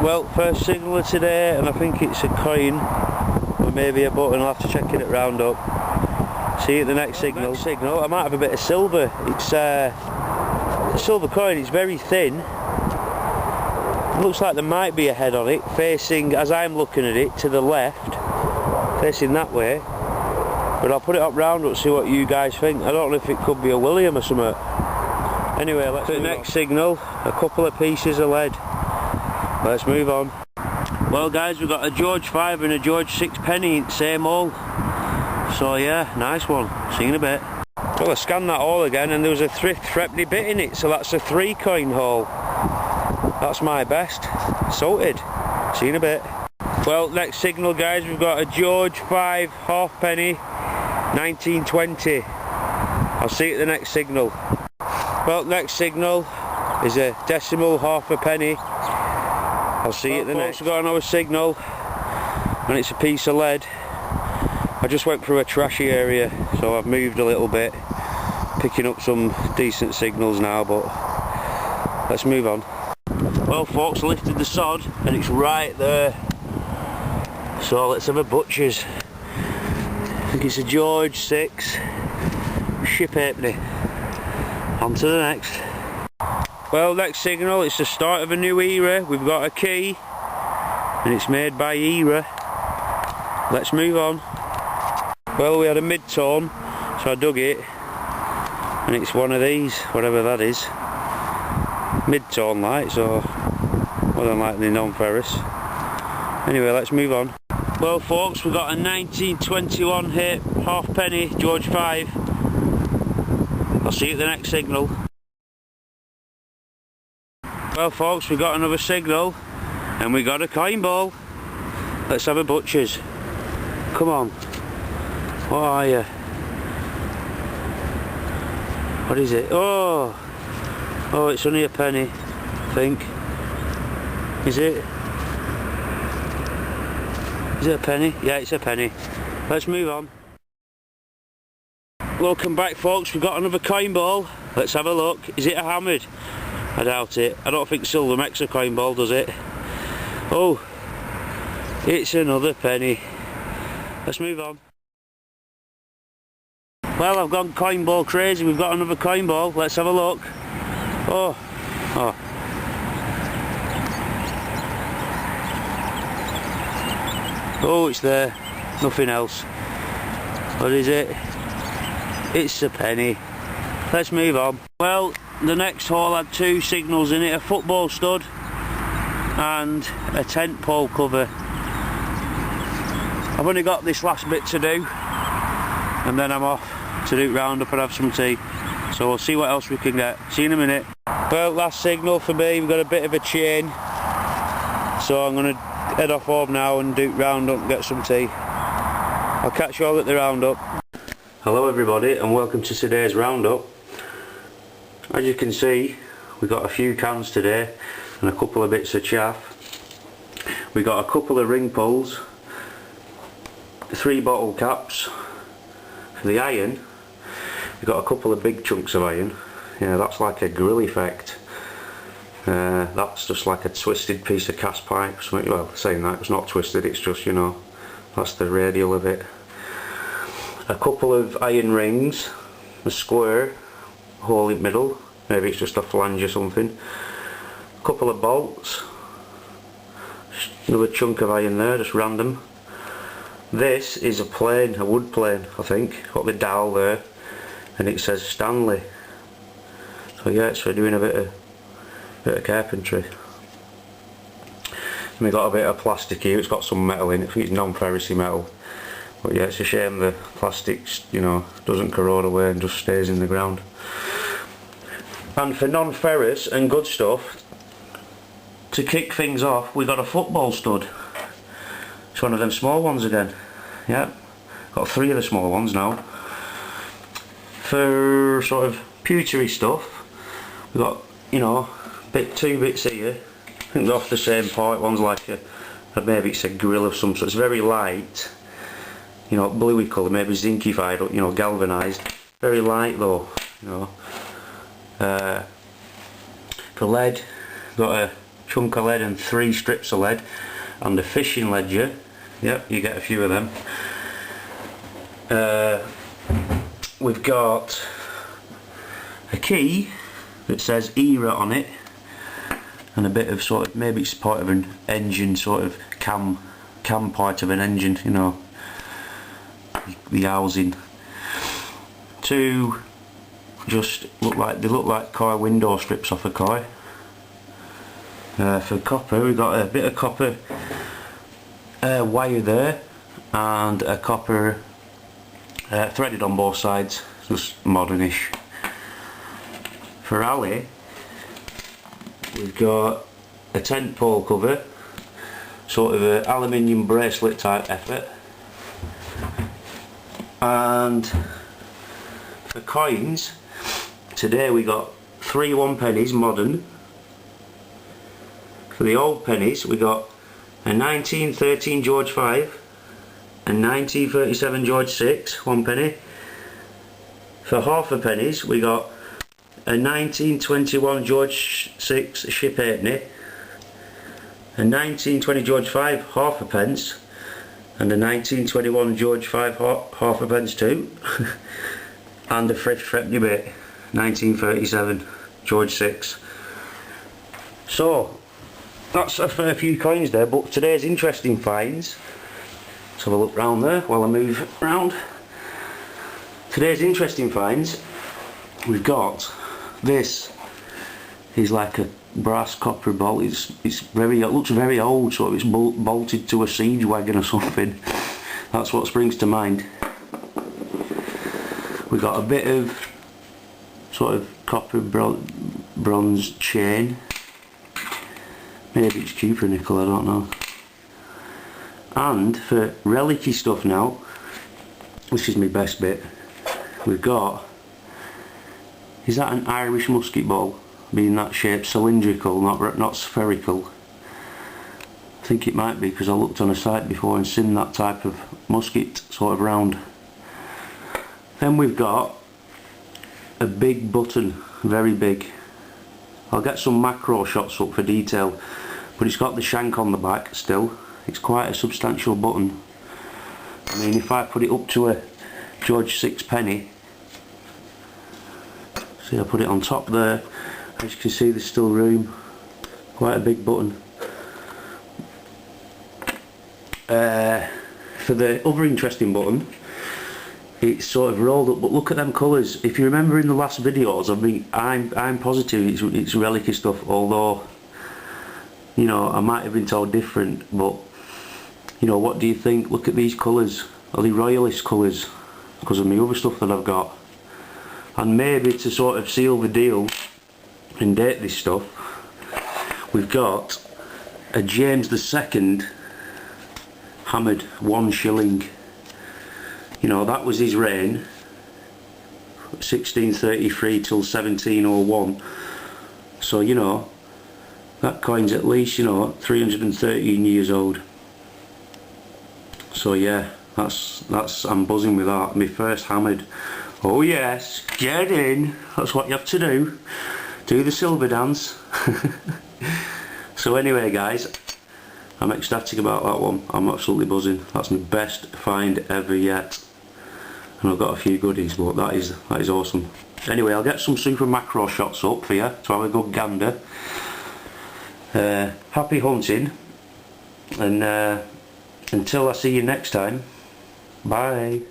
Well, first signal of today, and I think it's a coin or maybe a button. I'll have to check it at roundup. See you at the next signal. I might have a bit of silver. It's a silver coin. It's very thin. It looks like there might be a head on it, facing, as I'm looking at it, to the left, facing that way. But I'll put it up roundup, see what you guys think. I don't know if it could be a William or something. Anyway, let's do the next signal. A couple of pieces of lead. Let's move on. Well guys, we've got a George 5 and a George 6 penny, same hole. So yeah, nice one. See you in a bit. Well, I scanned that hole again and there was a thrift threepenny bit in it, so that's a 3 coin hole. That's my best. Sorted. See you in a bit. Well, next signal guys, we've got a George 5 halfpenny 1920. I'll see you at the next signal. Well, next signal is a decimal half a penny. I'll see you at the next. We've got another signal and it's a piece of lead. I just went through a trashy area, so I've moved a little bit, picking up some decent signals now, but let's move on. Well folks, lifted the sod and it's right there, so let's have a butcher's. I think it's a George 6 ship halfpenny. On to the next. Well, next signal, it's the start of a new era. We've got a key and it's made by era. Let's move on. Well, we had a mid-tone, so I dug it and it's one of these, whatever that is. Mid-tone light, so more than likely non-ferrous. Anyway, let's move on. Well folks, we've got a 1921 hit halfpenny George 5. I'll see you at the next signal. Well folks, we got another signal and we got a coin ball. Let's have a butcher's. Come on. What are you? What is it? Oh, it's only a penny, I think. Is it? Is it a penny? Yeah, it's a penny. Let's move on. Welcome back folks, we've got another coin ball. Let's have a look. Is it a hammered? I doubt it. I don't think silver makes a coin ball, does it? Oh, it's another penny. Let's move on. Well, I've gone coin ball crazy. We've got another coin ball. Let's have a look. Oh. Oh, it's there. Nothing else. What is it? It's a penny. Let's move on. Well, the next hole had 2 signals in it, a football stud and a tent pole cover. I've only got this last bit to do and then I'm off to do roundup and have some tea. So we'll see what else we can get. See you in a minute. Well, last signal for me, we've got a bit of a chain. So I'm going to head off home now and do roundup and get some tea. I'll catch you all at the roundup. Hello everybody and welcome to today's roundup. As you can see, we got a few cans today and a couple of bits of chaff. We got a couple of ring pulls, 3 bottle caps. For the iron, we got a couple of big chunks of iron. Yeah, that's like a grill effect. That's just like a twisted piece of cast pipe. Well, saying that, it's not twisted, it's just, you know, that's the radial of it. A couple of iron rings, a square, hole in the middle, maybe it's just a flange or something. A couple of bolts, another chunk of iron there, just random. This is a plane, a wood plane, I think, got the dowel there, and it says Stanley. So yeah, it's for doing a bit of carpentry. And we got a bit of plastic here, it's got some metal in it, I think it's non-ferrousy metal. But yeah, it's a shame the plastics, you know, doesn't corrode away and just stays in the ground. And for non-ferrous and good stuff, to kick things off, we got a football stud. It's one of them small ones again. Yeah, got 3 of the small ones now. For sort of pewtery stuff, we've got, you know, 2 bits here. I think they're off the same part. One's like maybe it's a grill of some sort. It's very light, you know, bluey colour, maybe zincified, you know, galvanised. Very light though, you know. For lead, got a chunk of lead and 3 strips of lead, and a fishing ledger. Yep, you get a few of them. We've got a key that says ERA on it, and a bit of sort of, maybe it's part of an engine, sort of cam part of an engine, you know, the housing. 2 just look like car window strips off a car. For copper, we've got a bit of copper wire there, and a copper threaded on both sides, just modernish. For alley, we've got a tent pole cover, sort of an aluminium bracelet type effort. And for coins, today we got 3 1pennies modern. For the old pennies, we got a 1913 George 5, a 1937 George 6 1penny. For half a pennies, we got a 1921 George 6 ship halfpenny, a 1920 George 5 half a pence, and a 1921 George 5 half a pence too, and a 5th threepenny bit 1937 George 6. So that's a fair few coins there, but today's interesting finds, let's have a look round there while I move around. Today's interesting finds, we've got this is like a brass copper bolt. It looks very old, so it's bolted to a siege wagon or something. That's what springs to mind. We've got a bit of sort of copper bronze chain. Maybe it's copper nickel, I don't know. And for relic-y stuff now, this is my best bit. We've got, is that an Irish musket ball? Being that shape, cylindrical, not spherical. I think it might be, because I looked on a site before and seen that type of musket sort of round. Then we've got a big button, very big. I'll get some macro shots up for detail, but it's got the shank on the back still. It's quite a substantial button. I mean, if I put it up to a George 6 penny, see, I put it on top there. As you can see, there's still room. Quite a big button. For the other interesting button, it's sort of rolled up, but look at them colours. If you remember in the last videos, I'm positive it's relic-y stuff, although, you know, I might have been told different, but, you know, what do you think? Look at these colours. Are they royalist colours? Because of my other stuff that I've got. And maybe to sort of seal the deal and date this stuff, we've got a James II hammered 1 shilling. You know, that was his reign, 1633 till 1701. So, you know, that coin's at least, you know, 313 years old. So yeah, that's I'm buzzing with that. My first hammered. Oh yes, get in. That's what you have to do. Do the silver dance. So anyway guys, I'm ecstatic about that one. I'm absolutely buzzing. That's my best find ever yet. And I've got a few goodies, but that is awesome. Anyway, I'll get some super macro shots up for you to have a good gander. Happy hunting, and until I see you next time, bye.